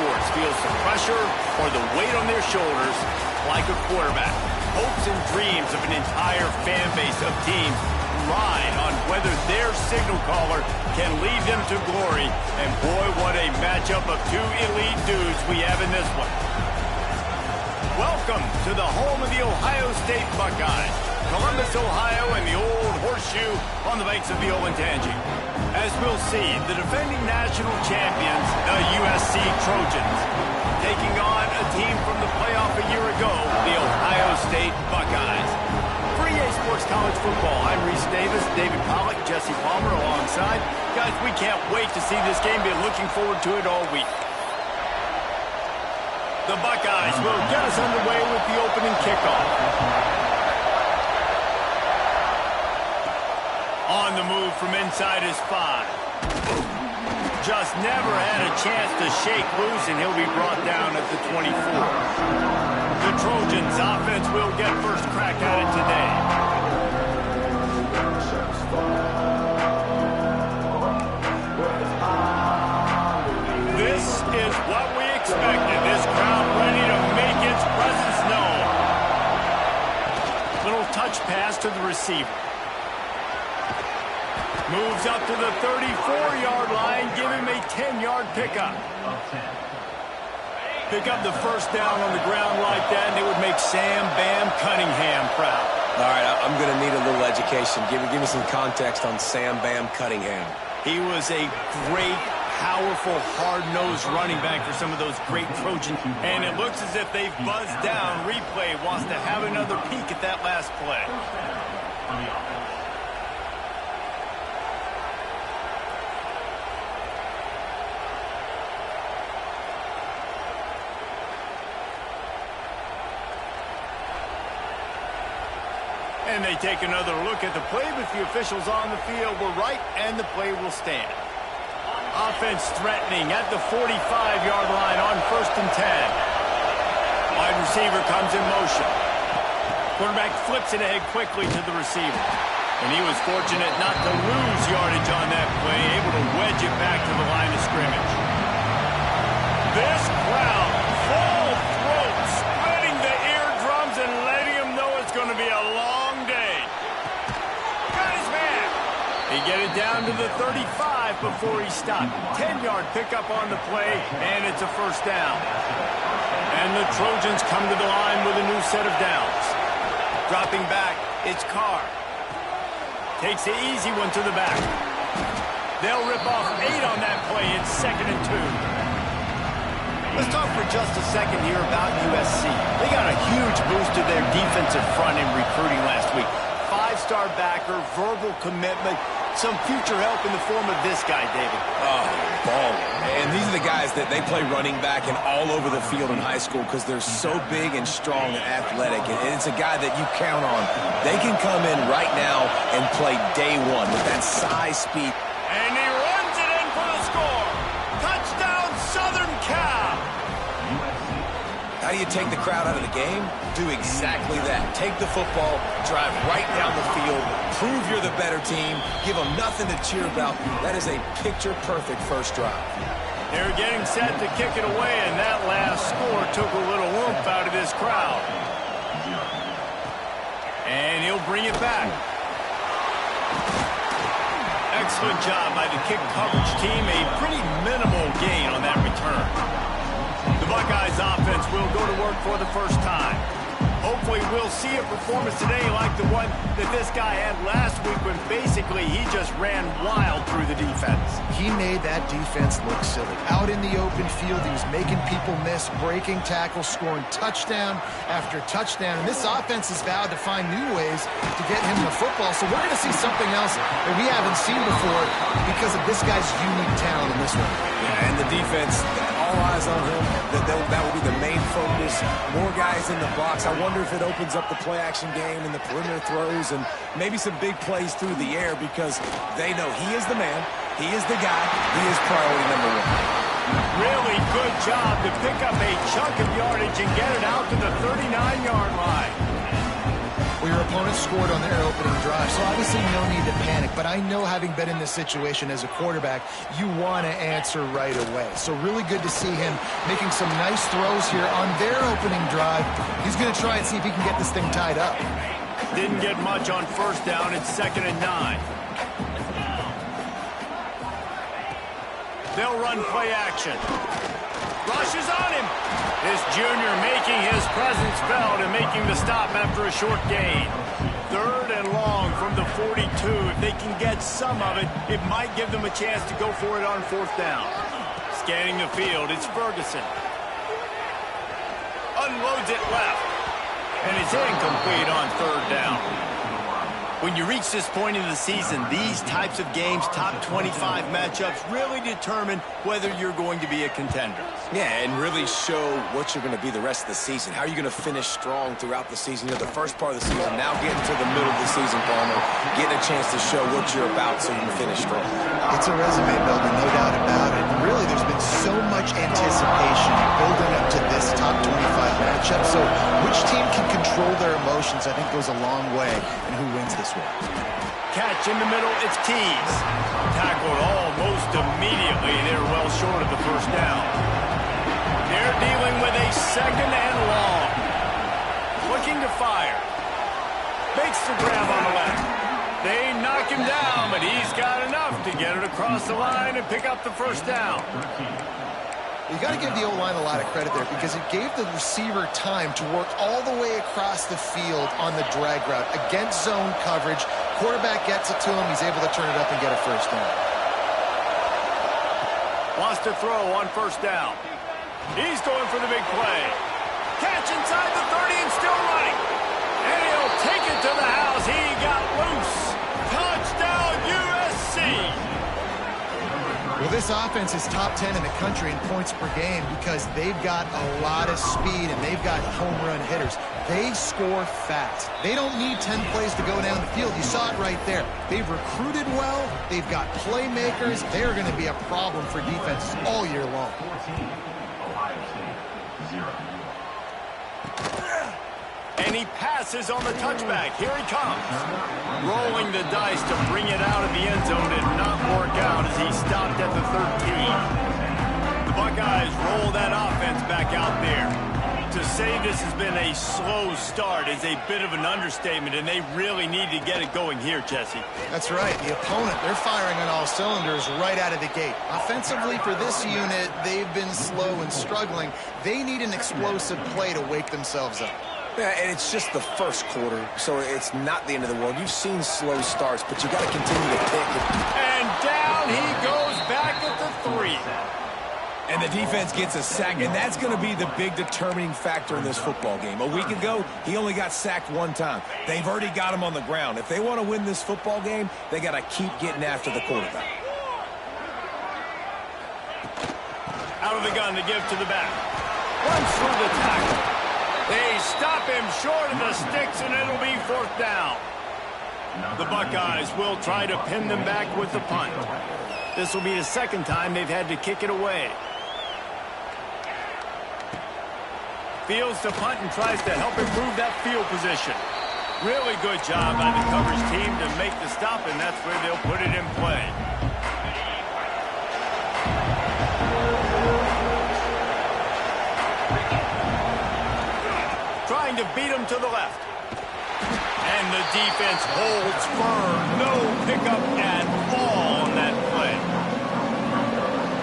sports feels the pressure or the weight on their shoulders like a quarterback. Hopes and dreams of an entire fan base of teams ride on whether their signal caller can lead them to glory. And boy, what a matchup of two elite dudes we have in this one. Welcome to the home of the Ohio State Buckeyes, Columbus, Ohio, and the old horseshoe on the banks of the Olentangy. As we'll see, the defending national champions, the USC Trojans, taking on a team from the playoff a year ago, the Ohio State Buckeyes. For EA Sports College Football, I'm Reese Davis, David Pollack, Jesse Palmer alongside. Guys, we can't wait to see this game. Been looking forward to it all week. The Buckeyes will get us underway with the opening kickoff. On the move from inside his 5. Just never had a chance to shake loose, and he'll be brought down at the 24. The Trojans offense will get first crack at it today. This is what we expected. This crowd ready to make its presence known. Little touch pass to the receiver. Moves up to the 34-yard line. Give him a 10-yard pickup. Pick up the first down on the ground like that, and it would make Sam Bam Cunningham proud. All right, I'm going to need a little education. Give me some context on Sam Bam Cunningham. He was a great, powerful, hard-nosed running back for some of those great Trojans. And it looks as if they've buzzed down. Replay wants to have another peek at that last play. And they take another look at the play, but the officials on the field were right, and the play will stand. Offense threatening at the 45-yard line on 1st and 10. Wide receiver comes in motion. Quarterback flips it ahead quickly to the receiver. And he was fortunate not to lose yardage on that play, able to wedge it back to the line of scrimmage. This crowd, full throat, splitting the eardrums and letting them know it's going to be a long day. Got his man. He get it down to the 35 before he stopped. 10-yard pickup on the play, and it's a first down. And the Trojans come to the line with a new set of downs. Dropping back, it's Carr. Takes the easy one to the back. They'll rip off 8 on that play. It's 2nd and 2. Let's talk for just a second here about USC. They got a huge boost to their defensive front in recruiting last week. 5-star backer, verbal commitment, some future help in the form of this guy, David. Oh, ball. And these are the guys that they play running back and all over the field in high school because they're so big and strong and athletic. And it's a guy that you count on. They can come in right now and play day one with that size, speed. And he runs it in for the score. Touchdown, Southern Cal. How do you take the crowd out of the game? Do exactly that. Take the football, drive right down the field, prove you're the better team, give them nothing to cheer about. That is a picture-perfect first drive. They're getting set to kick it away, and that last score took a little oomph out of this crowd. And he'll bring it back. Excellent job by the kick coverage team. A pretty minimal gain on that return. The Buckeyes offense will go to work for the first time. Hopefully we'll see a performance today like the one that this guy had last week when basically he just ran wild through the defense. He made that defense look silly. Out in the open field, he was making people miss, breaking tackles, scoring touchdown after touchdown. And this offense has vowed to find new ways to get him the football. So we're going to see something else that we haven't seen before because of this guy's unique talent in this one. Yeah, and the defense, all eyes on him. That will be the main focus. More guys in the box. I wonder if it opens up the play-action game and the perimeter throws and maybe some big plays through the air because they know he is the man, he is the guy, he is priority number 1. Really good job to pick up a chunk of yardage and get it out to the 39-yard line. Well, your opponent scored on their opening drive, so obviously no need to panic. But I know, having been in this situation as a quarterback, you want to answer right away. So really good to see him making some nice throws here on their opening drive. He's going to try and see if he can get this thing tied up. Didn't get much on first down. It's 2nd and 9. They'll run play action. Rushes on him. This junior making his presence felt and making the stop after a short gain. 3rd and long from the 42. If they can get some of it, it might give them a chance to go for it on 4th down. Scanning the field, it's Ferguson. Unloads it left. And it's incomplete on 3rd down. When you reach this point in the season, these types of games, top 25 matchups, really determine whether you're going to be a contender. Yeah, and really show what you're going to be the rest of the season. How are you going to finish strong throughout the season? You know, the first part of the season, now getting to the middle of the season, Palmer, getting a chance to show what you're about so you can finish strong. It's a resume builder, no doubt about it. And really, there's been so much anticipation building up to this top 25 matchup. So which team can control their emotions, I think, goes a long way in who wins this one. Catch in the middle, it's Keys. Tackled almost immediately. They're well short of the first down. They're dealing with a 2nd and long. Looking to fire. Makes the grab on the left. They knock him down, but he's got enough to get it across the line and pick up the first down. You got to give the O-line a lot of credit there because it gave the receiver time to work all the way across the field on the drag route against zone coverage. Quarterback gets it to him. He's able to turn it up and get a first down. Wants to throw on 1st down. He's going for the big play. Catch inside the 30 and still running. And he'll take it to the house. He got loose. Touchdown, USC. Well, this offense is top 10 in the country in points per game because they've got a lot of speed and they've got home run hitters. They score fast. They don't need 10 plays to go down the field. You saw it right there. They've recruited well. They've got playmakers. They're going to be a problem for defenses all year long. And he passes on the touchback. Here he comes. Rolling the dice to bring it out of the end zone did not work out as he stopped at the 13. The Buckeyes roll that offense back out there. To say this has been a slow start is a bit of an understatement, and they really need to get it going here, Jesse. That's right. The opponent, they're firing on all cylinders right out of the gate. Offensively for this unit, they've been slow and struggling. They need an explosive play to wake themselves up. Yeah, and it's just the first quarter, so it's not the end of the world. You've seen slow starts, but you got to continue to pick. And down he goes back at the 3. And the defense gets a sack, and that's going to be the big determining factor in this football game. A week ago, he only got sacked 1 time. They've already got him on the ground. If they want to win this football game, they got to keep getting after the quarterback. Out of the gun to give to the back. Runs through the tackle. They stop him short of the sticks, and it'll be 4th down. The Buckeyes will try to pin them back with the punt. This will be the 2nd time they've had to kick it away. Fields to punt and tries to help improve that field position. Really good job by the coverage team to make the stop, and that's where they'll put it in play. Trying to beat him to the left. And the defense holds firm. No pickup at all on that play.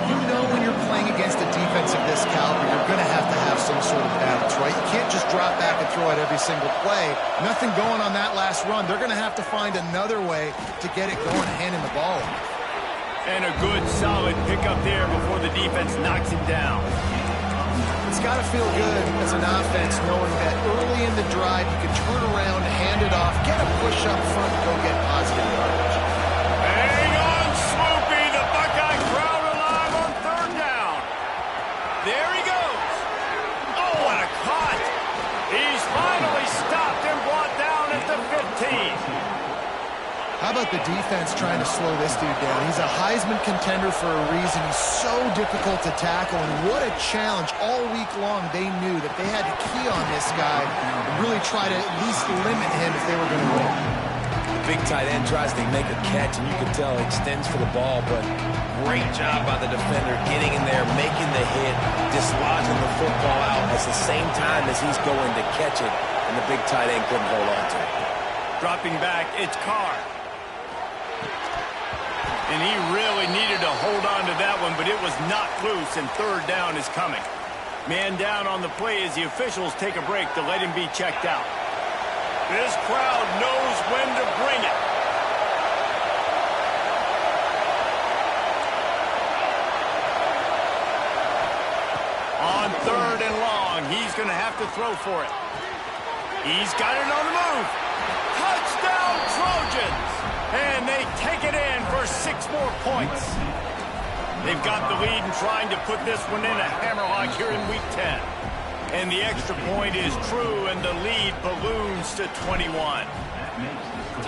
You know when you're playing against a defense of this caliber, you're going to have some sort of balance, right? You can't just drop back and throw it every single play. Nothing going on that last run. They're going to have to find another way to get it going and handing the ball off. And a good, solid pickup there before the defense knocks him down. It's got to feel good as an offense knowing that early in the drive you can turn around, hand it off, get a push up front, go get positive yardage. Hang on, Swoopy. The Buckeye crowd alive on 3rd down. There he goes. Oh, what a cut. He's finally stopped and brought down at the 15. How about the defense trying to slow this dude down? He's a Heisman contender for a reason. He's so difficult to tackle, and what a challenge. All week long, they knew that they had to key on this guy and really try to at least limit him if they were going to win. Big tight end tries to make a catch, and you can tell he extends for the ball, but great job by the defender getting in there, making the hit, dislodging the football out at the same time as he's going to catch it, and the big tight end couldn't hold on to it. Dropping back, it's Carr. And he really needed to hold on to that one, but it was not loose, and third down is coming. Man down on the play as the officials take a break to let him be checked out. This crowd knows when to bring it. On third and long, he's going to have to throw for it. He's got it on the move. Touchdown, Trojans! And they take it in for 6 more points. They've got the lead and trying to put this one in a hammerlock here in Week 10. And the extra point is true, and the lead balloons to 21.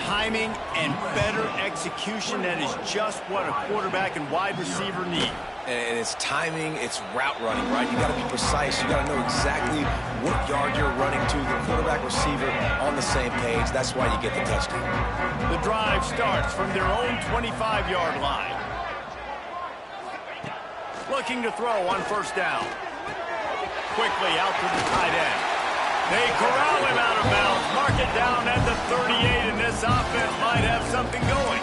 Timing and better execution, that is just what a quarterback and wide receiver need. And it's timing, it's route running, right? You got to be precise. You got to know exactly what yard you're running to. The quarterback, receiver on the same page. That's why you get the touchdown. The drive starts from their own 25-yard line. Looking to throw on first down. Quickly out to the tight end. They corral him out of bounds. Mark it down at the 38, and this offense might have something going.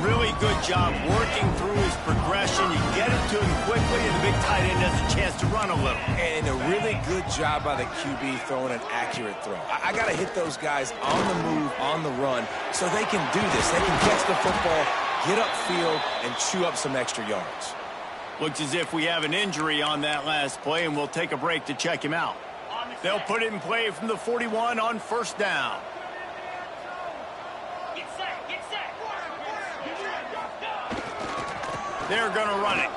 Really good job working through his progression. You get it to him quickly, and the big tight end has a chance to run a little. And a really good job by the QB throwing an accurate throw. I got to hit those guys on the move, on the run, so they can do this. They can catch the football, get upfield, and chew up some extra yards. Looks as if we have an injury on that last play, and we'll take a break to check him out. They'll put it in play from the 41 on first down. They're going to run it.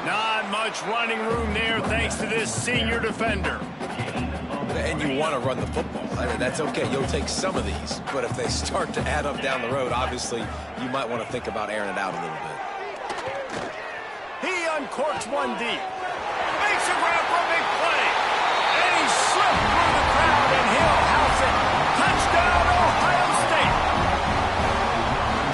Not much running room there thanks to this senior defender. And you want to run the football. I mean, that's okay. You'll take some of these. But if they start to add up down the road, obviously, you might want to think about airing it out a little bit. He uncorks one deep. Makes a grab for a big play. And he slipped through the crowd, and he'll house it. Touchdown, Ohio State.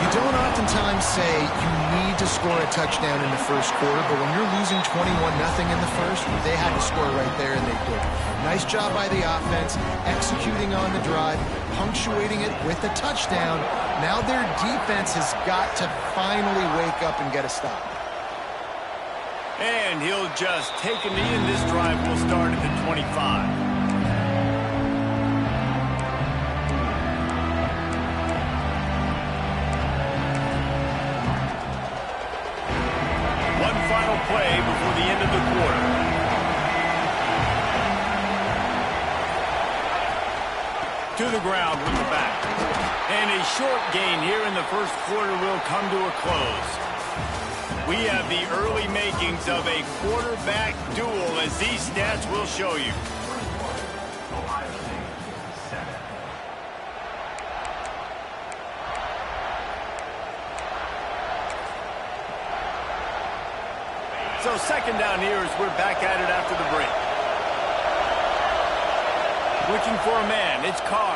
You don't oftentimes say you need to score a touchdown in the first quarter, but when you're losing 21-0 in the first, they had to score right there, and they did. Nice job by the offense, executing on the drive, punctuating it with a touchdown. Now their defense has got to finally wake up and get a stop. And he'll just take a knee, and this drive will start at the 25. Final play before the end of the quarter. To the ground with the back. And a short gain here in the first quarter will come to a close. We have the early makings of a quarterback duel, as these stats will show you. So second down here as we're back at it after the break. Looking for a man, it's Carr.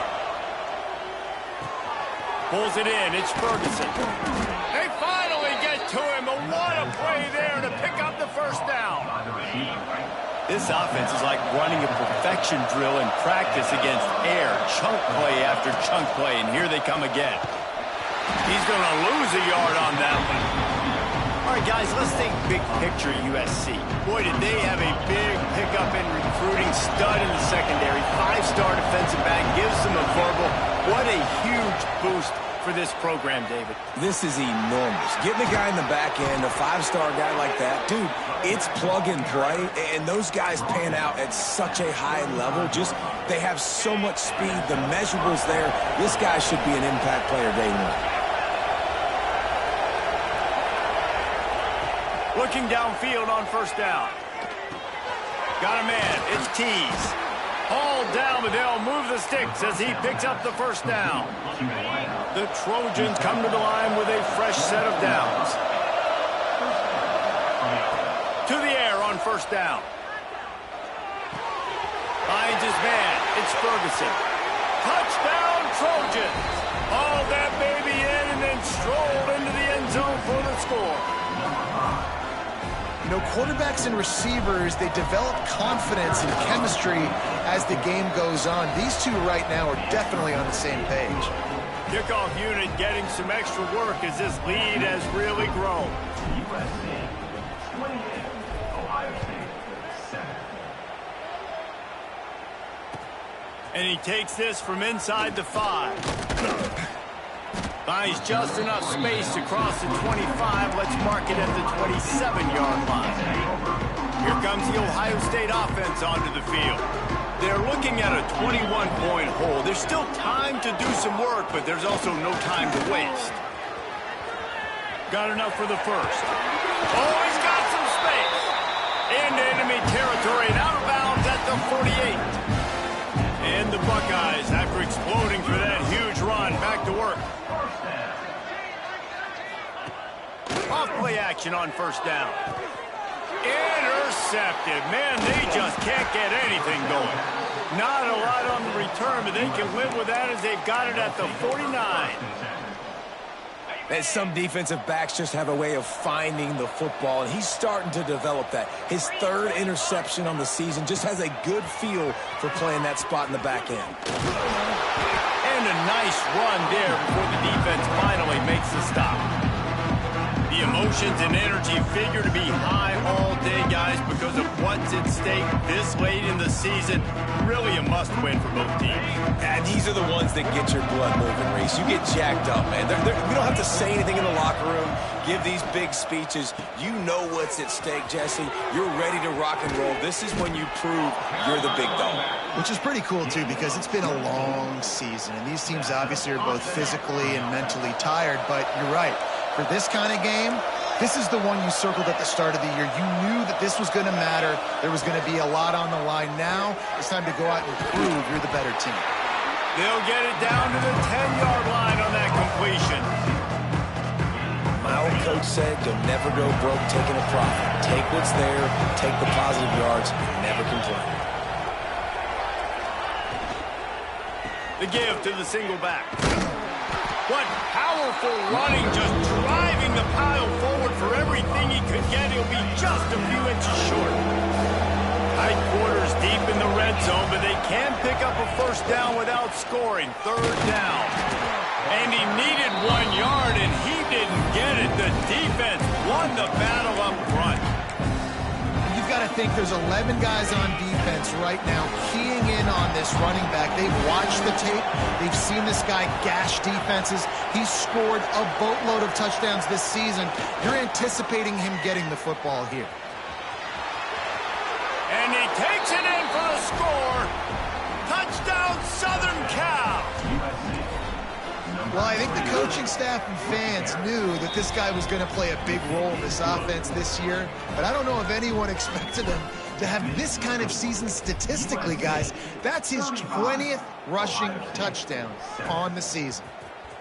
Pulls it in, it's Ferguson. They finally get to him, and what a play there to pick up the first down. This offense is like running a perfection drill in practice against air. Chunk play after chunk play, and here they come again. He's going to lose a yard on that one. All right, guys, let's think big picture USC. Boy, did they have a big pickup in recruiting. Stud in the secondary. 5-star defensive back. Gives them a verbal. What a huge boost for this program, David. This is enormous. Getting a guy in the back end, a 5-star guy like that, dude, it's plug and play, and those guys pan out at such a high level. Just, they have so much speed. The measurables there. This guy should be an impact player day one. Looking downfield on first down. Got a man. It's Tease. Hauled down, but they'll move the sticks as he picks up the first down. The Trojans come to the line with a fresh set of downs. To the air on first down. Finds his man. It's Ferguson. Touchdown, Trojans. Hauled that baby in and then strolled into the end zone for the score. You know, quarterbacks and receivers, they develop confidence and chemistry as the game goes on. These two right now are definitely on the same page. Kickoff unit getting some extra work as this lead has really grown. USC 28, Ohio State 7. And he takes this from inside the 5. Finds just enough space to cross the 25. Let's mark it at the 27-yard line. Here comes the Ohio State offense onto the field. They're looking at a 21-point hole. There's still time to do some work, but there's also no time to waste. Got enough for the first. Oh, he's got some space. Into enemy territory and out of bounds at the 48. And the Buckeyes, after exploding for that huge run, back to work. Off play action on first down. Intercepted. Man, they just can't get anything going. Not a lot on the return, but they can live with that as they've got it at the 49. And some defensive backs just have a way of finding the football, and he's starting to develop that. His third interception on the season, just has a good feel for playing that spot in the back end. And a nice run there before the defense finally makes the stop. The emotions and energy figure to be high all day, guys, because of what's at stake this late in the season. Really a must-win for both teams. And these are the ones that get your blood moving, Reese. You get jacked up, man. We don't have to say anything in the locker room, give these big speeches. You know what's at stake, Jesse. You're ready to rock and roll. This is when you prove you're the big dog. Which is pretty cool, too, because it's been a long season. And these teams obviously are both physically and mentally tired, but you're right. For this kind of game, this is the one you circled at the start of the year. You knew that this was going to matter. There was going to be a lot on the line. Now it's time to go out and prove you're the better team. They'll get it down to the 10-yard line on that completion. My old coach said you'll never go broke taking a profit. Take what's there, take the positive yards, and never complain. The give to the single back. What powerful running, just driving the pile forward for everything he could get. He'll be just a few inches short. Tight quarters deep in the red zone, but they can pick up a first down without scoring. Third down. And he needed 1 yard, and he didn't get it. The defense won the battle up front. You've got to think there's 11 guys on defense right now keying in on this running back. They've watched the tape. They've seen this guy gash defenses. He's scored a boatload of touchdowns this season. You're anticipating him getting the football here. And he takes it in for the score. Touchdown, Southern Cal. Well, I think the coaching staff and fans knew that this guy was going to play a big role in this offense this year, but I don't know if anyone expected him to have this kind of season statistically, guys. That's his 20th rushing touchdown on the season.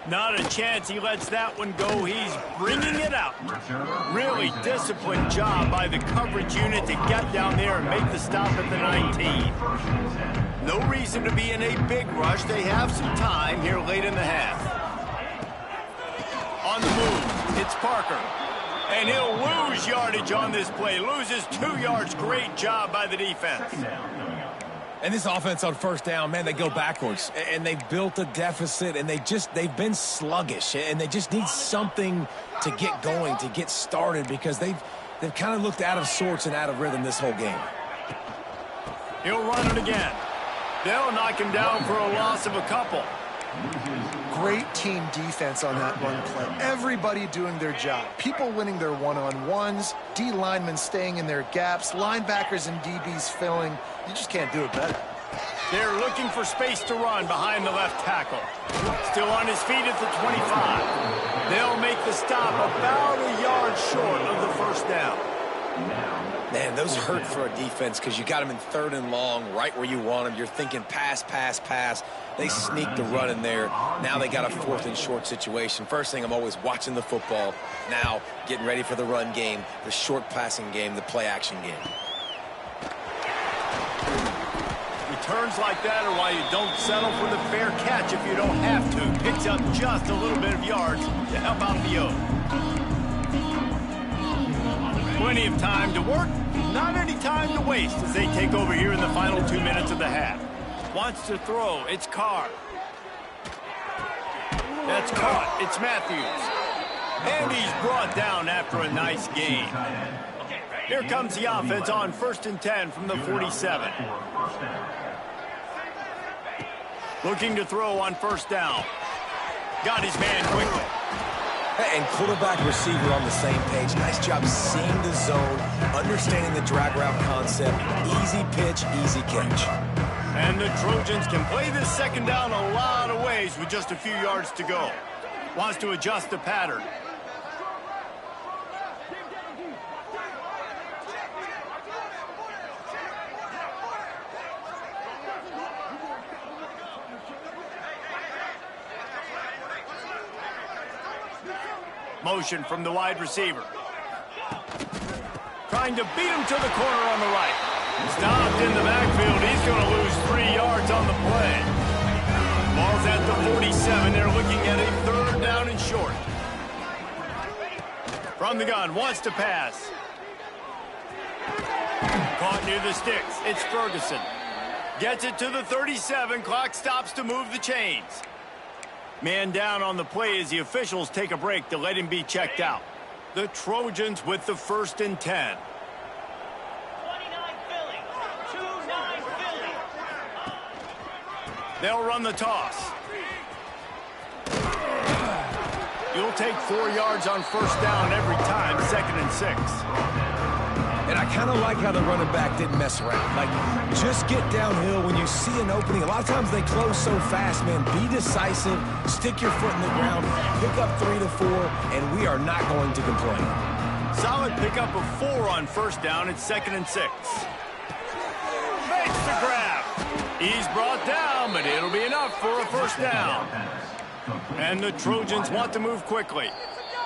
Not a chance he lets that one go. He's bringing it out. Really disciplined job by the coverage unit to get down there and make the stop at the 19. No reason to be in a big rush. They have some time here late in the half. On the move, it's Parker. And he'll lose yardage on this play. Loses 2 yards. Great job by the defense. And this offense on first down, man, they go backwards. And they've built a deficit, and they've been sluggish. And they just need something to get going, to get started, because they've kind of looked out of sorts and out of rhythm this whole game. He'll run it again. They'll knock him down for a loss of a couple. Great team defense on that run play. Everybody doing their job. People winning their one-on-ones, D linemen staying in their gaps, linebackers and DBs filling. You just can't do it better. They're looking for space to run behind the left tackle. Still on his feet at the 25. They'll make the stop about a yard short of the first down. Man, those hurt for a defense because you got them in 3rd and long, right where you want them. You're thinking pass, pass, pass. They sneak the run in there. Now they got a 4th and short situation. First thing, I'm always watching the football. Now getting ready for the run game, the short passing game, the play action game. Returns like that are why you don't settle for the fair catch if you don't have to. Picks up just a little bit of yards to help out the O. Plenty of time to work, not any time to waste as they take over here in the final 2 minutes of the half. Wants to throw, it's Carr. That's caught, it's Matthews. And he's brought down after a nice gain. Here comes the offense on 1st and 10 from the 47. Looking to throw on 1st down. Got his man quickly. And quarterback receiver on the same page. Nice job seeing the zone, understanding the drag route concept. Easy pitch, easy catch. And the Trojans can play this 2nd down a lot of ways with just a few yards to go. Wants to adjust the pattern. Motion from the wide receiver. Trying to beat him to the corner on the right. Stopped in the backfield. He's going to lose 3 yards on the play. Ball's at the 47. They're looking at a 3rd down and short. From the gun, wants to pass. Caught near the sticks. It's Ferguson. Gets it to the 37. Clock stops to move the chains. Man down on the play as the officials take a break to let him be checked out. The Trojans with the 1st and 10. 29 Philly. 29 Philly. They'll run the toss. You'll take 4 yards on 1st down every time, 2nd and 6. And I kind of like how the running back didn't mess around. Like, just get downhill when you see an opening. A lot of times they close so fast, man. Be decisive, stick your foot in the ground, pick up 3 to 4, and we are not going to complain. Solid pickup of 4 on 1st down. It's 2nd and 6. Makes the grab. He's brought down, but it'll be enough for a 1st down. And the Trojans want to move quickly.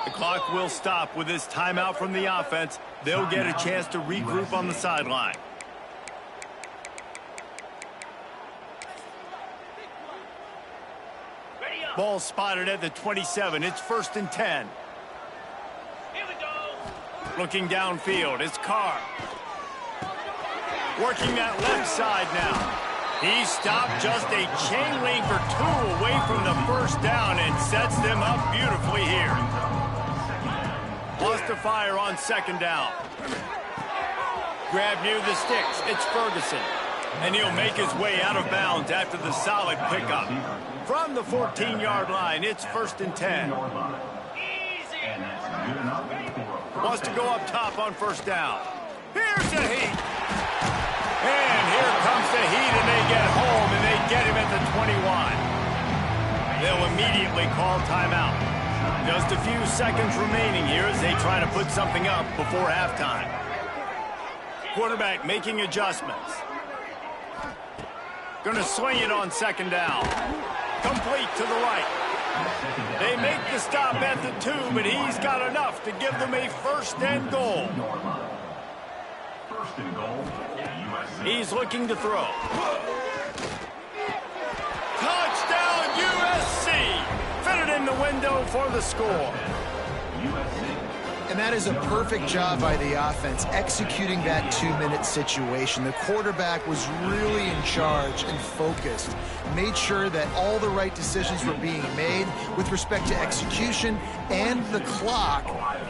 The clock will stop with this timeout from the offense. They'll get a chance to regroup on the sideline. Ball spotted at the 27. It's 1st and 10. Here we go. Looking downfield, it's Carr. Working that left side now. He stopped just a chain link or 2 away from the 1st down and sets them up beautifully here. Wants to fire on 2nd down. Grab near the sticks. It's Ferguson. And he'll make his way out of bounds after the solid pickup. From the 14-yard line, it's 1st and 10. Wants to go up top on 1st down. Here's the heat. And here comes the heat, and they get home, and they get him at the 21. They'll immediately call timeout. Just a few seconds remaining here as they try to put something up before halftime. Quarterback making adjustments. Going to swing it on 2nd down. Complete to the right. They make the stop at the 2, but he's got enough to give them a 1st and goal. 1st and goal, USC. He's looking to throw. Touchdown, USC! Fitted in the window for the score. And that is a perfect job by the offense executing that 2-minute situation. The quarterback was really in charge and focused. Made sure that all the right decisions were being made with respect to execution and the clock.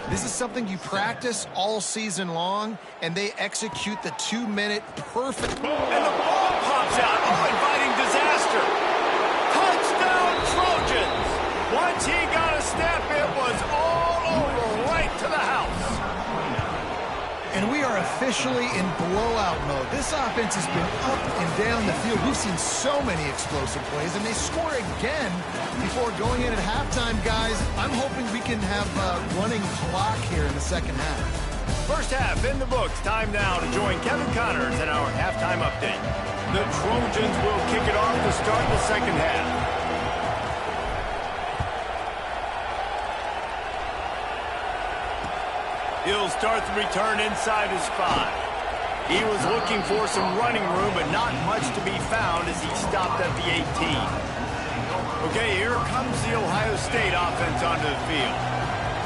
This is something you practice all season long, and they execute the 2-minute perfect. And the ball pops out. Oh, inviting disaster. Touchdown, Trojans. Once he got a step, it was all over, right to the house. And we are officially in blowout mode. This offense has been up and down the field. We've seen so many explosive plays, and they score again before going in at halftime, guys. I'm hoping we can have a running clock here in the 2nd half. First half in the books. Time now to join Kevin Connors in our halftime update. The Trojans will kick it off to start the second half. He'll start the return inside his 5. He was looking for some running room, but not much to be found as he stopped at the 18. Okay, here comes the Ohio State offense onto the field.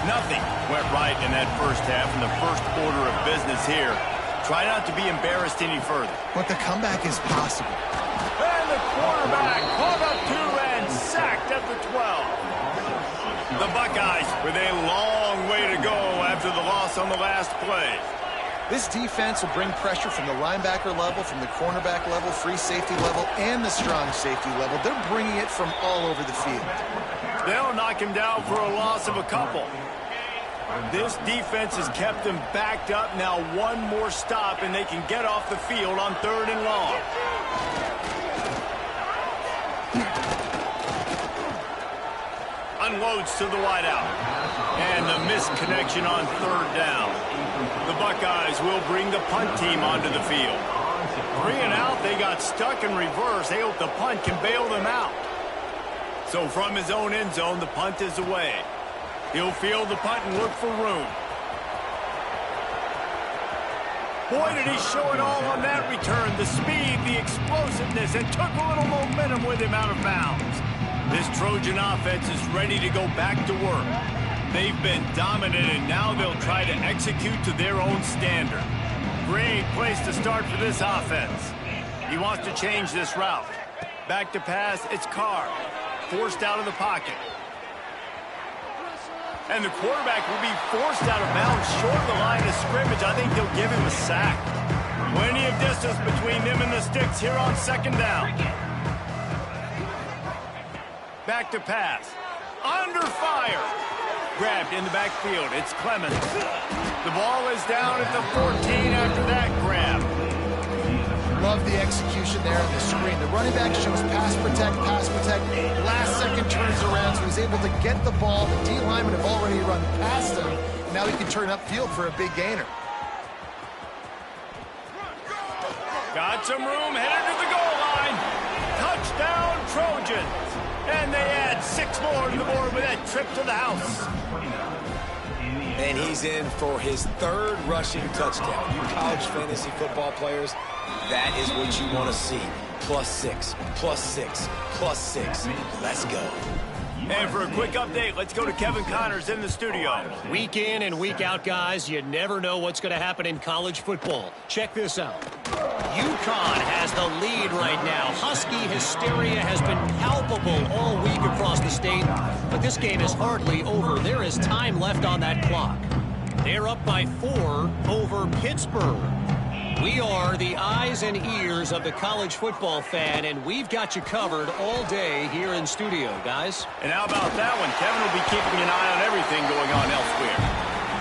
Nothing went right in that first half, and the first order of business here. Try not to be embarrassed any further. But the comeback is possible. And the quarterback caught up to and sacked at the 12. The Buckeyes with a long way to go after the loss on the last play. This defense will bring pressure from the linebacker level, from the cornerback level, free safety level, and the strong safety level. They're bringing it from all over the field. They'll knock him down for a loss of a couple. This defense has kept them backed up. Now one more stop, and they can get off the field on 3rd and long. Unloads to the wideout. And the misconnection on 3rd down. The Buckeyes will bring the punt team onto the field. 3 and out, they got stuck in reverse. They hope the punt can bail them out. So from his own end zone, the punt is away. He'll field the punt and look for room. Boy, did he show it all on that return. The speed, the explosiveness, and took a little momentum with him out of bounds. This Trojan offense is ready to go back to work. They've been dominant, and now they'll try to execute to their own standard. Great place to start for this offense. He wants to change this route. Back to pass, it's Carr. Forced out of the pocket. And the quarterback will be forced out of bounds short of the line of scrimmage. I think they'll give him a sack. Plenty of distance between them and the sticks here on 2nd down. Back to pass. Under fire. Grabbed in the backfield. It's Clemens. The ball is down at the 14 after that grab. Love the execution there on the screen. The running back shows pass protect, pass protect. Last second turns around, so he's able to get the ball. The D linemen have already run past him. Now he can turn upfield for a big gainer. Got some room, headed to the goal line. Touchdown, Trojans. And they add 6 more to the board with that trip to the house. And he's in for his 3rd rushing touchdown. You college fantasy football players, that is what you want to see. +6, +6, +6. Let's go. And for a quick update, let's go to Kevin Connors in the studio. Week in and week out, guys, you never know what's going to happen in college football. Check this out. UConn has the lead right now. Husky hysteria has been palpable all week across the state, but this game is hardly over. There is time left on that clock. They're up by 4 over Pittsburgh. We are the eyes and ears of the college football fan, and we've got you covered all day here in studio, guys. And how about that one? Kevin will be keeping an eye on everything going on elsewhere.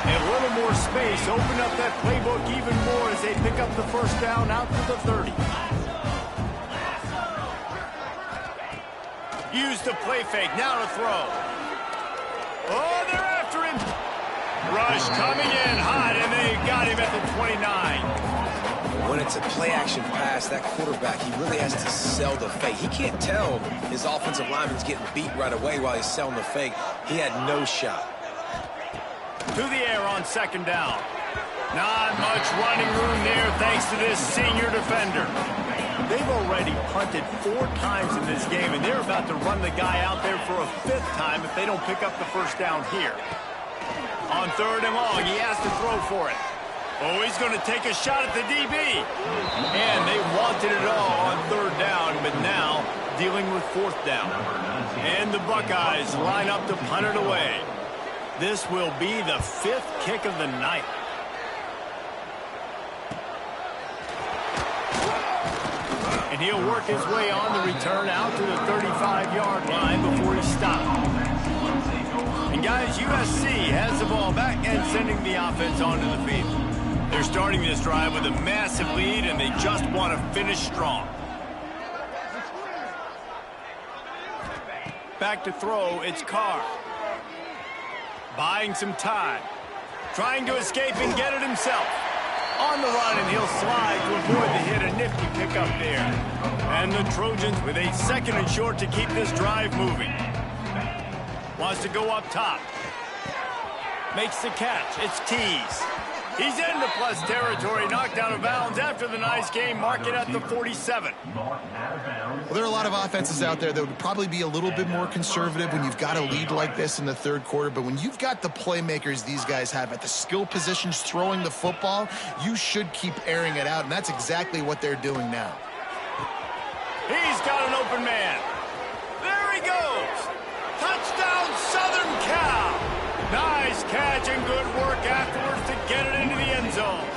And a little more space, open up that playbook even more as they pick up the 1st down out to the 30. Use the play fake, now to throw. Oh, they're after him. Rush coming in hot, and they got him at the 29. When it's a play-action pass, that quarterback, he really has to sell the fake. He can't tell his offensive lineman's getting beat right away while he's selling the fake. He had no shot. To the air on 2nd down. Not much running room there thanks to this senior defender. They've already punted 4 times in this game, and they're about to run the guy out there for a 5th time if they don't pick up the 1st down here. On 3rd and long, he has to throw for it. Oh, he's going to take a shot at the DB. And they wanted it all on 3rd down, but now dealing with 4th down. And the Buckeyes line up to punt it away. This will be the 5th kick of the night. And he'll work his way on the return out to the 35-yard line before he stops. And guys, USC has the ball back and sending the offense onto the field. They're starting this drive with a massive lead, and they just want to finish strong. Back to throw, it's Carr. Buying some time. Trying to escape and get it himself. On the run, and he'll slide to avoid the hit. A nifty pickup there. And the Trojans with a 2nd and short to keep this drive moving. Wants to go up top. Makes the catch. It's Tease. He's into plus territory, knocked out of bounds after the nice game. Mark it at the 47. Well, there are a lot of offenses out there that would probably be a little bit more conservative when you've got a lead like this in the 3rd quarter. But when you've got the playmakers these guys have at the skill positions throwing the football, you should keep airing it out. And that's exactly what they're doing now. He's got an open man. There he goes. Touchdown, Southern Cal. Nice catch and good work afterwards to get it into the end zone.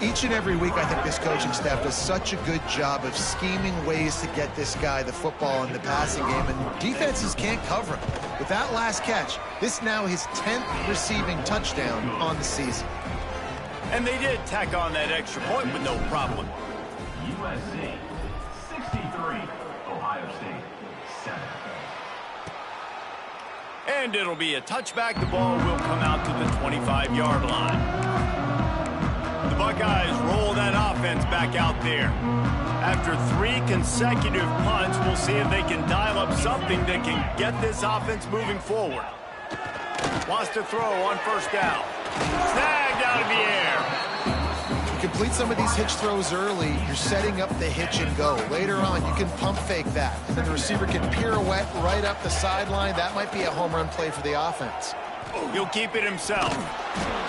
Each and every week, I think this coaching staff does such a good job of scheming ways to get this guy the football in the passing game, and defenses can't cover him. With that last catch, this now his 10th receiving touchdown on the season. And they did tack on that extra point with no problem. USC 63, Ohio State 7. And it'll be a touchback. The ball will come out to the 25-yard line. The Buckeyes roll that offense back out there. After 3 consecutive punts, we'll see if they can dial up something that can get this offense moving forward. Wants to throw on 1st down. Snagged out of the air. You complete some of these hitch throws early, you're setting up the hitch and go. Later on, you can pump fake that. And then the receiver can pirouette right up the sideline. That might be a home run play for the offense. He'll keep it himself.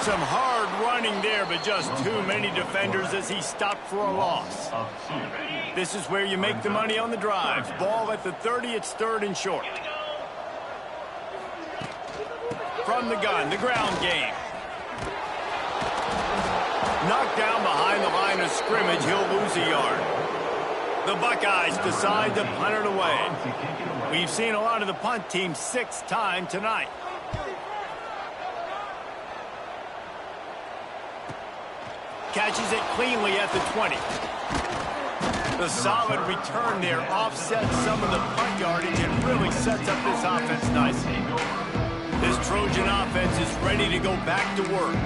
Some hard running there, but just too many defenders as he stopped for a loss. This is where you make the money on the drives. Ball at the 30, it's 3rd and short. From the gun, the ground game. Knocked down behind the line of scrimmage, he'll lose a yard. The Buckeyes decide to punt it away. We've seen a lot of the punt team 6 times tonight. Catches it cleanly at the 20. The solid return there offsets some of the punt yardage and really sets up this offense nicely. This Trojan offense is ready to go back to work.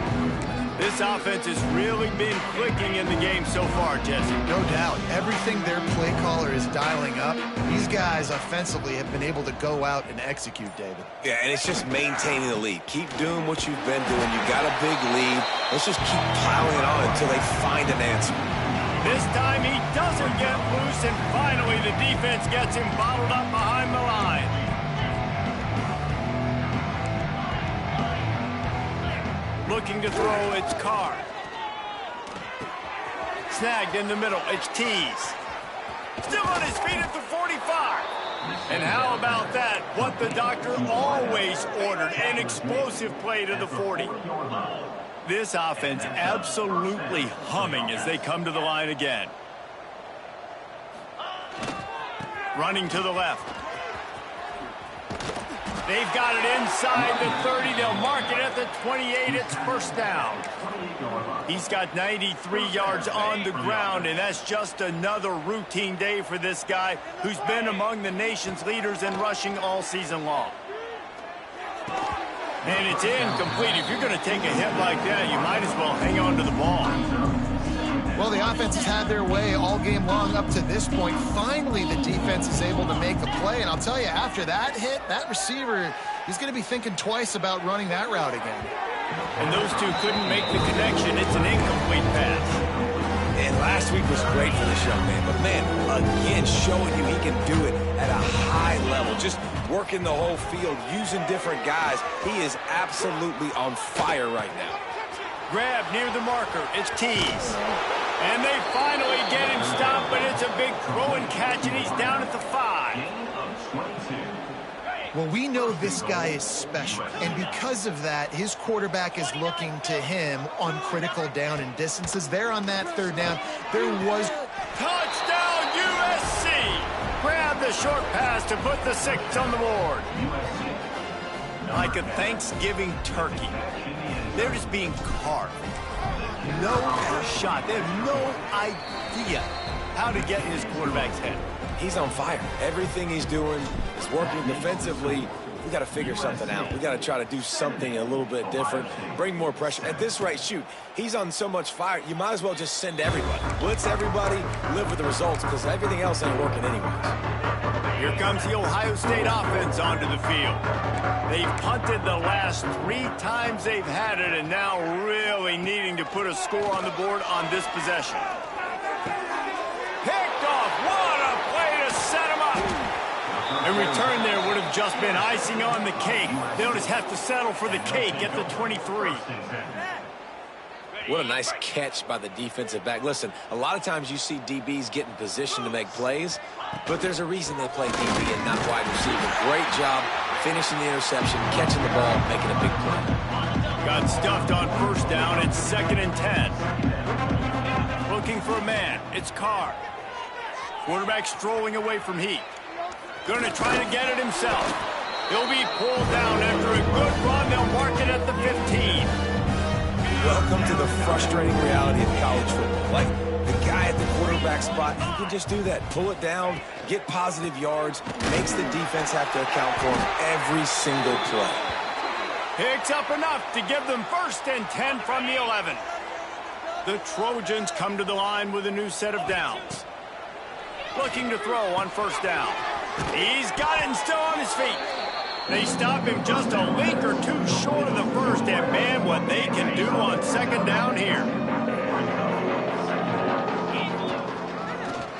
This offense has really been clicking in the game so far, Jesse. No doubt. Everything their play caller is dialing up, these guys offensively have been able to go out and execute, David. Yeah, and it's just maintaining the lead. Keep doing what you've been doing. You've got a big lead. Let's just keep piling it on until they find an answer. This time he doesn't get loose, and finally the defense gets him bottled up behind the line. Looking to throw, it's Carr. Snagged in the middle, it's Tease. Still on his feet at the 45. And how about that? What the doctor always ordered, an explosive play to the 40. This offense absolutely humming as they come to the line again. Running to the left. They've got it inside the 30. They'll mark it at the 28. It's 1st down. He's got 93 yards on the ground, and that's just another routine day for this guy who's been among the nation's leaders in rushing all season long. And it's incomplete. If you're going to take a hit like that, you might as well hang on to the ball. Well, the offense has had their way all game long up to this point. Finally, the defense is able to make a play. And I'll tell you, after that hit, that receiver, he's going to be thinking twice about running that route again. And those two couldn't make the connection. It's an incomplete pass. And last week was great for this young man. But, man, again, showing you he can do it at a high level. Just working the whole field, using different guys. He is absolutely on fire right now. Grab near the marker. It's Tease. And they finally get him stopped, but it's a big throw and catch, and he's down at the 5. Well, we know this guy is special, and because of that, his quarterback is looking to him on critical down and distances. There on that 3rd down, there was... Touchdown, USC! Grab the short pass to put the 6 on the board. Like a Thanksgiving turkey. They're just being carved. No shot. They have no idea how to get in his quarterback's head. He's on fire. Everything he's doing is working defensively. we got to figure something out. We got to try to do something a little bit different, bring more pressure. At this rate, shoot, he's on so much fire, you might as well just send everybody. Blitz everybody, live with the results, because everything else ain't working anyways. Here comes the Ohio State offense onto the field. They've punted the last 3 times they've had it, and now really needing to put a score on the board on this possession. Picked off. What a play to set him up. In return there would have just been icing on the cake. They'll just have to settle for the cake at the 23. What a nice catch by the defensive back. Listen, a lot of times you see DBs get in position to make plays, but there's a reason they play DB and not wide receiver. Great job finishing the interception, catching the ball, making a big play. Got stuffed on first down. It's 2nd and 10. Looking for a man. It's Carr. Quarterback strolling away from Heat. Going to try to get it himself. He'll be pulled down after a good run. They'll mark it at the 15. Welcome to the frustrating reality of college football. Like, the guy at the quarterback spot, he can just do that. Pull it down, get positive yards, makes the defense have to account for him every single play. Picks up enough to give them 1st and 10 from the 11. The Trojans come to the line with a new set of downs. Looking to throw on first down. He's got it and still on his feet. They stop him just a link or two short of the first, and man, what they can do on 2nd down here.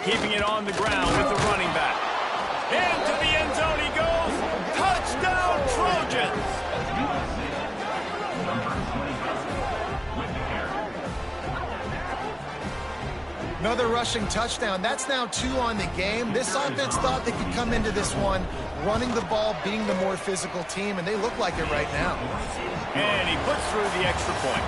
Keeping it on the ground with the running back. Into the end zone he goes. Touchdown, Trojans! Another rushing touchdown. That's now 2 on the game. This offense thought they could come into this one running the ball, being the more physical team, and they look like it right now. And he puts through the extra point.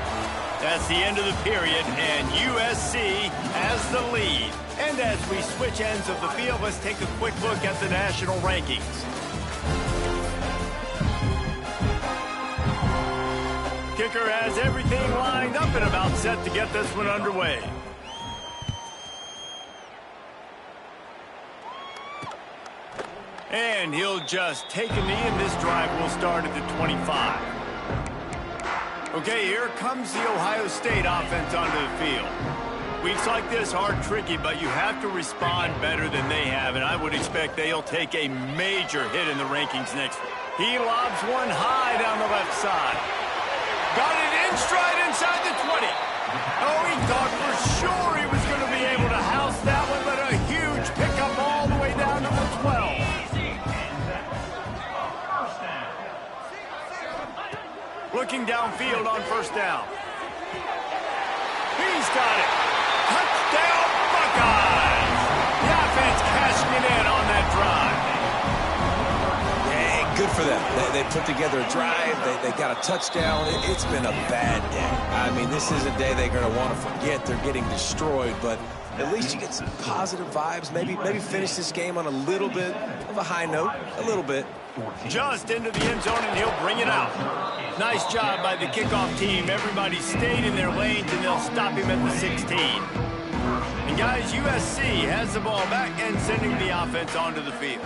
That's the end of the period, and USC has the lead. And as we switch ends of the field, let's take a quick look at the national rankings. Kicker has everything lined up and about set to get this one underway. And he'll just take a knee, and this drive will start at the 25. Okay, here comes the Ohio State offense onto the field. Weeks like this are tricky, but you have to respond better than they have, and I would expect they'll take a major hit in the rankings next week. He lobs one high down the left side. Got it in stride inside the 20. Oh, he thought for sure he was going to be able to house that one, but a huge pickup all the way down to the 12. Looking downfield on first down. He's got it. Touchdown, Buckeyes! The offense cashing it in on that drive. Yeah, good for them. They put together a drive. They got a touchdown. It's been a bad day. I mean, this is a day they're going to want to forget. They're getting destroyed, but at least you get some positive vibes. Maybe finish this game on a little bit of a high note. A little bit. Just into the end zone, and he'll bring it out. Nice job by the kickoff team. Everybody stayed in their lanes, and they'll stop him at the 16. And guys, USC has the ball back and sending the offense onto the field.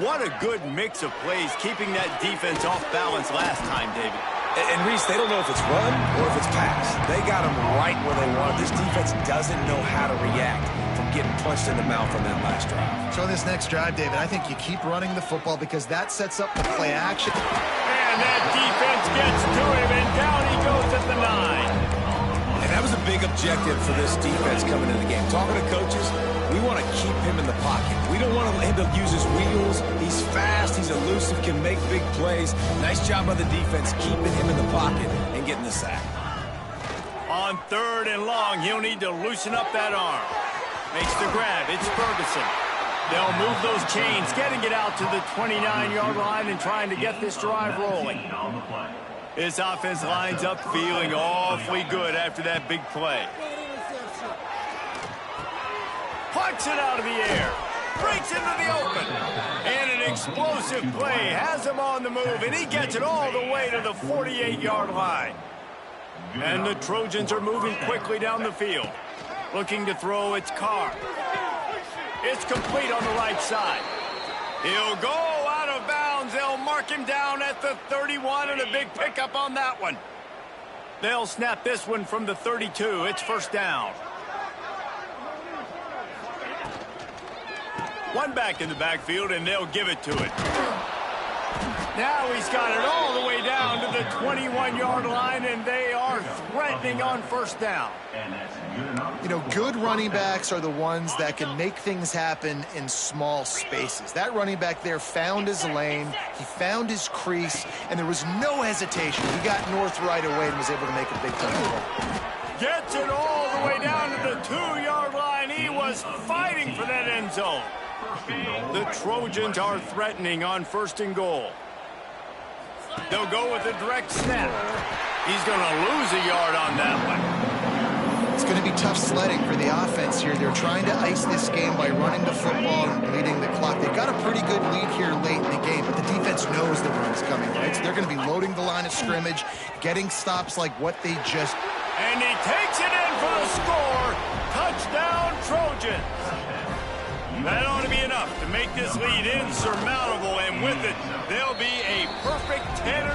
What a good mix of plays, keeping that defense off balance last time, David. And Reese, they don't know if it's run or if it's pass. They got them right where they want. This defense doesn't know how to react from getting punched in the mouth on that last drive. So on this next drive, David, I think you keep running the football because that sets up the play action. And that defense gets to him, and down he goes at the 9. And that was a big objective for this defense coming into the game. Talking to coaches, we want to keep him in the pocket. We don't want him to use his wheels. He's fast, he's elusive, can make big plays. Nice job by the defense keeping him in the pocket and getting the sack. On 3rd and long, he'll need to loosen up that arm. Makes the grab. It's Ferguson. They'll move those chains, getting it out to the 29-yard line and trying to get this drive rolling. This offense lines up feeling awfully good after that big play. Plucks it out of the air. Breaks into the open. And an explosive play has him on the move, and he gets it all the way to the 48-yard line. And the Trojans are moving quickly down the field. Looking to throw, it's Carr. It's complete on the right side. He'll go out of bounds downs. They'll mark him down at the 31, and a big pickup on that one. They'll snap this one from the 32. It's first down. One back in the backfield, and they'll give it to it. Now he's got it all the way down to the 21-yard line, and they are threatening on first down. You know, good running backs are the ones that can make things happen in small spaces. That running back there found his lane, he found his crease, and there was no hesitation. He got north right away and was able to make a big-time play. Gets it all the way down to the 2-yard line. He was fighting for that end zone. The Trojans are threatening on first and goal. They'll go with a direct snap. He's going to lose a yard on that one. It's going to be tough sledding for the offense here. They're trying to ice this game by running the football and bleeding the clock. They've got a pretty good lead here late in the game, but the defense knows the run's coming, right? So they're going to be loading the line of scrimmage, getting stops like what they just... And he takes it in for the score. Touchdown, Trojans. That ought to be enough to make this lead insurmountable, and with it, they'll be a perfect 10-0.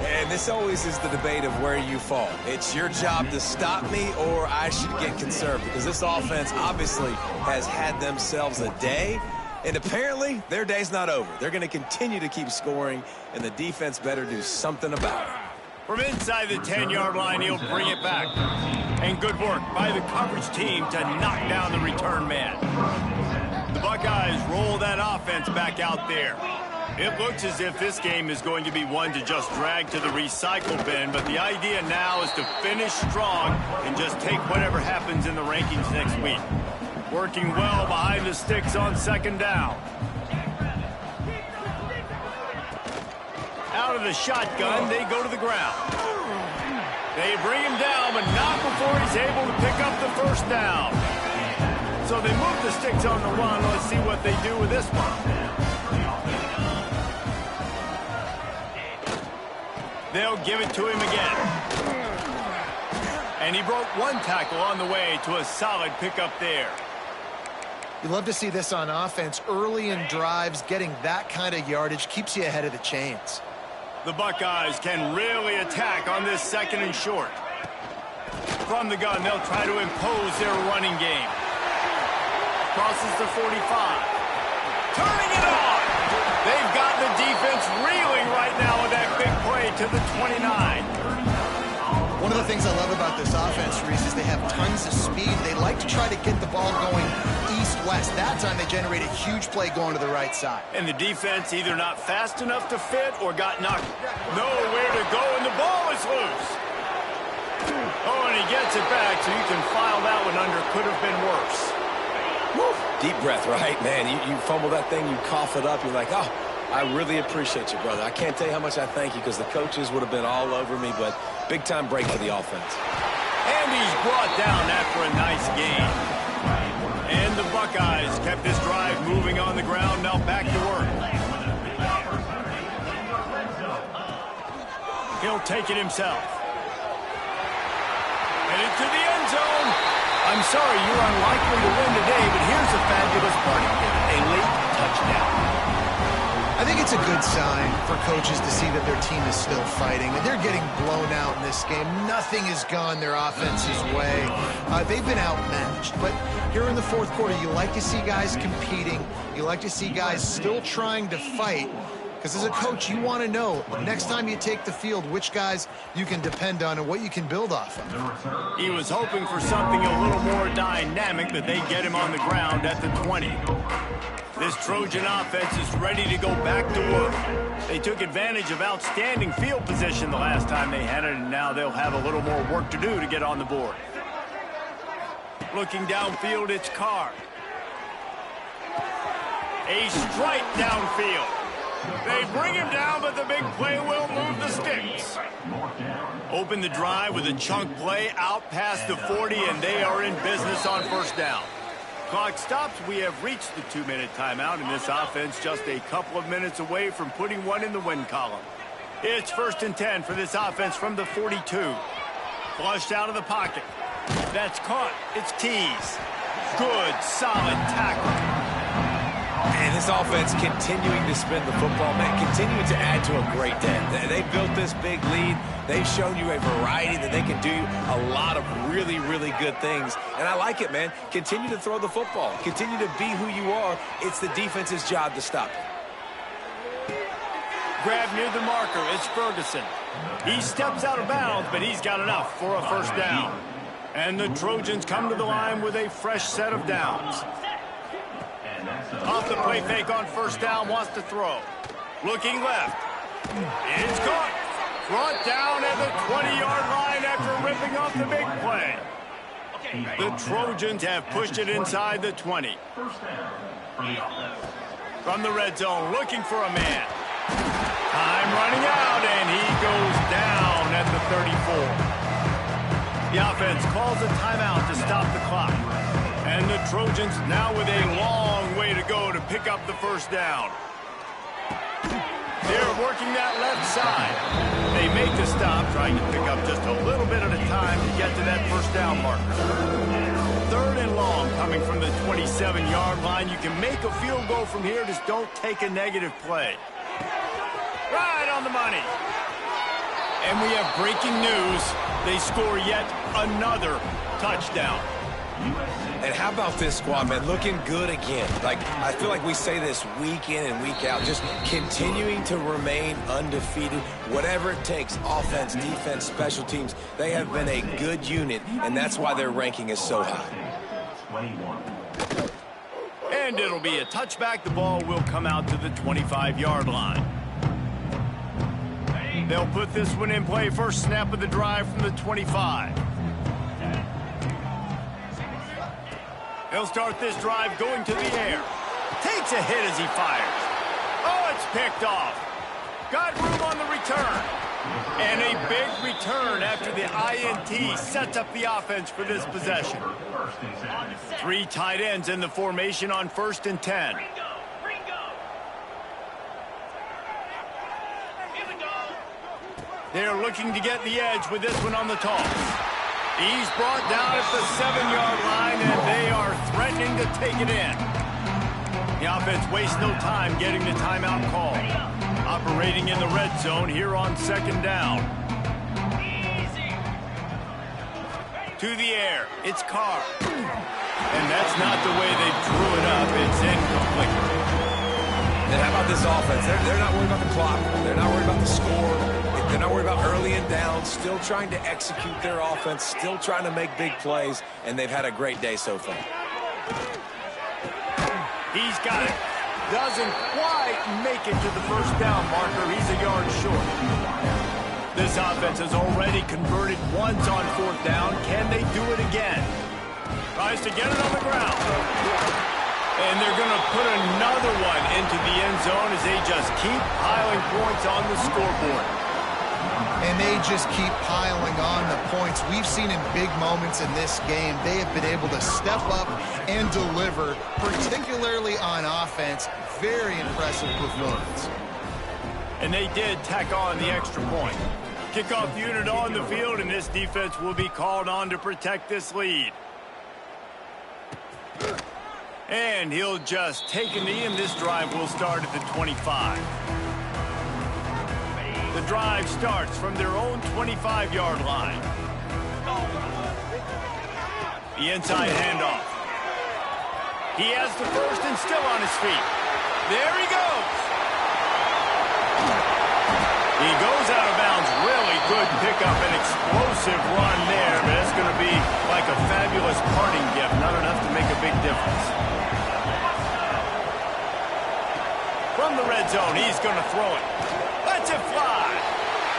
And this always is the debate of where you fall. It's your job to stop me, or I should get conserved, because this offense obviously has had themselves a day, and apparently their day's not over. They're going to continue to keep scoring, and the defense better do something about it. From inside the 10-yard line, he'll bring it back. And good work by the coverage team to knock down the return man. The Buckeyes roll that offense back out there. It looks as if this game is going to be one to just drag to the recycle bin, but the idea now is to finish strong and just take whatever happens in the rankings next week. Working well behind the sticks on second down. Out of the shotgun, they go to the ground. They bring him down, but not before he's able to pick up the first down. So they move the sticks on the run. Let's see what they do with this one. They'll give it to him again. And he broke one tackle on the way to a solid pickup there. You love to see this on offense. Early in drives, getting that kind of yardage keeps you ahead of the chains. The Buckeyes can really attack on this second and short. From the gun, they'll try to impose their running game. Crosses the 45. Turning it on! They've got the defense reeling right now with that big play to the 29. One of the things I love about this offense, Reese, is they have tons of speed. They like to try to get the ball going east-west. That time they generate a huge play going to the right side. And the defense either not fast enough to fit or got knocked nowhere to go, and the ball is loose. Oh, and he gets it back, so you can file that one under. Could have been worse. Woo. Deep breath, right? Man, you fumble that thing, you cough it up, you're like, oh, I really appreciate you, brother. I can't tell you how much I thank you, because the coaches would have been all over me, but big-time break for the offense. And he's brought down after a nice gain. And the Buckeyes kept this drive moving on the ground, now back to work. He'll take it himself. And into the end zone. I'm sorry, you're unlikely to win today, but here's a fabulous party kick, a late touchdown. I think it's a good sign for coaches to see that their team is still fighting. And they're getting blown out in this game. Nothing has gone their offense's way. They've been outmatched. But here in the fourth quarter, you like to see guys competing. You like to see guys still trying to fight. Because as a coach, you want to know, next time you take the field, which guys you can depend on and what you can build off of. He was hoping for something a little more dynamic, but they get him on the ground at the 20. This Trojan offense is ready to go back to work. They took advantage of outstanding field position the last time they had it, and now they'll have a little more work to do to get on the board. Looking downfield, it's Carr. A strike downfield. They bring him down, but the big play will move the sticks. Open the drive with a chunk play out past the 40, and they are in business on first down. Clock stops. We have reached the 2-minute timeout, and this offense just a couple of minutes away from putting one in the win column. It's 1st and 10 for this offense from the 42. Flushed out of the pocket. That's caught. It's Tease. Good, solid tackle. And this offense continuing to spin the football, man, continuing to add to a great day. They built this big lead. They've shown you a variety that they can do a lot of really, really good things. And I like it, man. Continue to throw the football. Continue to be who you are. It's the defense's job to stop it. Grab near the marker. It's Ferguson. He steps out of bounds, but he's got enough for a first down. And the Trojans come to the line with a fresh set of downs. Off the play fake on first down, wants to throw. Looking left. It's caught. Brought down at the 20-yard line after ripping off the big play. The Trojans have pushed it inside the 20. From the red zone, looking for a man. Time running out, and he goes down at the 34. The offense calls a timeout to stop the clock. And the Trojans now with a long way to go to pick up the first down. They're working that left side. They make the stop, trying to pick up just a little bit at a time to get to that first down marker. 3rd and long coming from the 27-yard line. You can make a field goal from here, just don't take a negative play. Right on the money. And we have breaking news. They score yet another touchdown. And how about this squad, man? Looking good again. Like, I feel like we say this week in and week out, just continuing to remain undefeated. Whatever it takes, offense, defense, special teams, they have been a good unit, and that's why their ranking is so high. And it'll be a touchback. The ball will come out to the 25-yard line. They'll put this one in play. First snap of the drive from the 25. He'll start this drive going to the air. Takes a hit as he fires. Oh, it's picked off. Got room on the return. And a big return after the INT sets up the offense for this possession. 3 tight ends in the formation on 1st and 10. They're looking to get the edge with this one on the toss. He's brought down at the 7-yard line, and they are threatening to take it in. The offense wastes no time getting the timeout call. Operating in the red zone here on 2nd down. To the air, it's Carr. And that's not the way they drew it up. It's incomplete. And how about this offense? They're not worried about the clock. They're not worried about the score. They're not worried about early and down. Still trying to execute their offense. Still trying to make big plays. And they've had a great day so far. He's got it. Doesn't quite make it to the first down marker. He's a yard short. This offense has already converted once on 4th down. Can they do it again? Tries to get it on the ground. And they're going to put another one into the end zone as they just keep piling points on the scoreboard. And they just keep piling on the points. We've seen in big moments in this game, they have been able to step up and deliver, particularly on offense. Very impressive performance. And they did tack on the extra point. Kickoff unit on the field, and this defense will be called on to protect this lead. And he'll just take a knee, and this drive will start at the 25. The drive starts from their own 25-yard line. The inside handoff. He has the first and still on his feet. There he goes. He goes out of bounds. Really good pickup, an explosive run there, but it's going to be like a fabulous parting gift. Not enough to make a big difference. From the red zone, he's going to throw it. Lets it fly.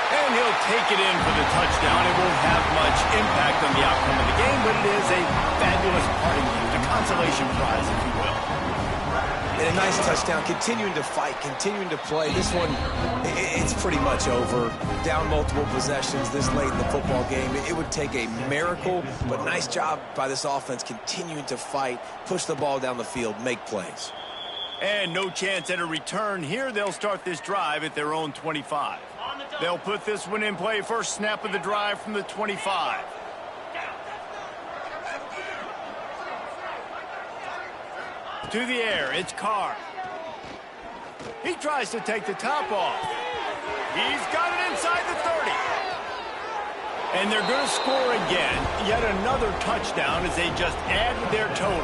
And he'll take it in for the touchdown. It won't have much impact on the outcome of the game, but it is a fabulous parting gift, a consolation prize, if you will. And a nice touchdown, continuing to fight, continuing to play. This one, it's pretty much over. Down multiple possessions this late in the football game. It would take a miracle, but nice job by this offense continuing to fight, push the ball down the field, make plays. And no chance at a return here. They'll start this drive at their own 25. They'll put this one in play. First snap of the drive from the 25. To the air, it's Carr. He tries to take the top off. He's got it inside the 30. And they're going to score again. Yet another touchdown as they just add to their total.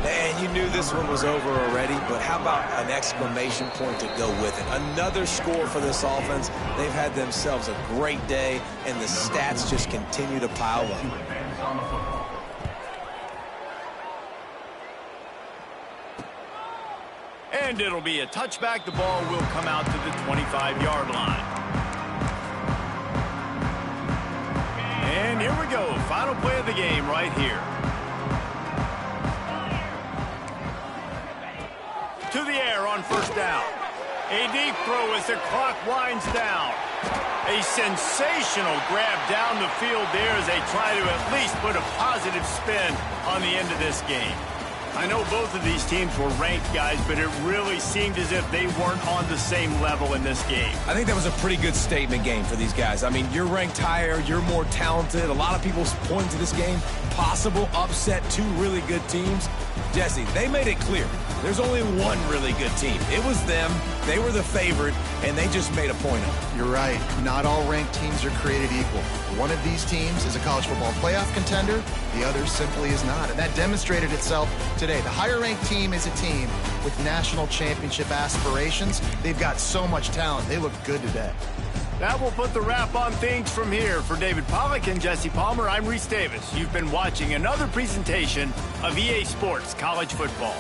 And you knew this one was over already, but how about an exclamation point to go with it? Another score for this offense. They've had themselves a great day, and the stats just continue to pile up. And it'll be a touchback. The ball will come out to the 25-yard line. And here we go. Final play of the game right here. To the air on first down. A deep throw as the clock winds down. A sensational grab down the field there as they try to at least put a positive spin on the end of this game. I know both of these teams were ranked, guys, but it really seemed as if they weren't on the same level in this game. I think that was a pretty good statement game for these guys. I mean, you're ranked higher, you're more talented. A lot of people point to this game, possible upset, two really good teams. Jesse, they made it clear. There's only one really good team. It was them. They were the favorite, and they just made a point of it. You're right. Not all ranked teams are created equal. One of these teams is a college football playoff contender. The other simply is not. And that demonstrated itself today. The higher-ranked team is a team with national championship aspirations. They've got so much talent. They look good today. That will put the wrap on things from here. For David Pollack and Jesse Palmer, I'm Reese Davis. You've been watching another presentation of EA Sports College Football.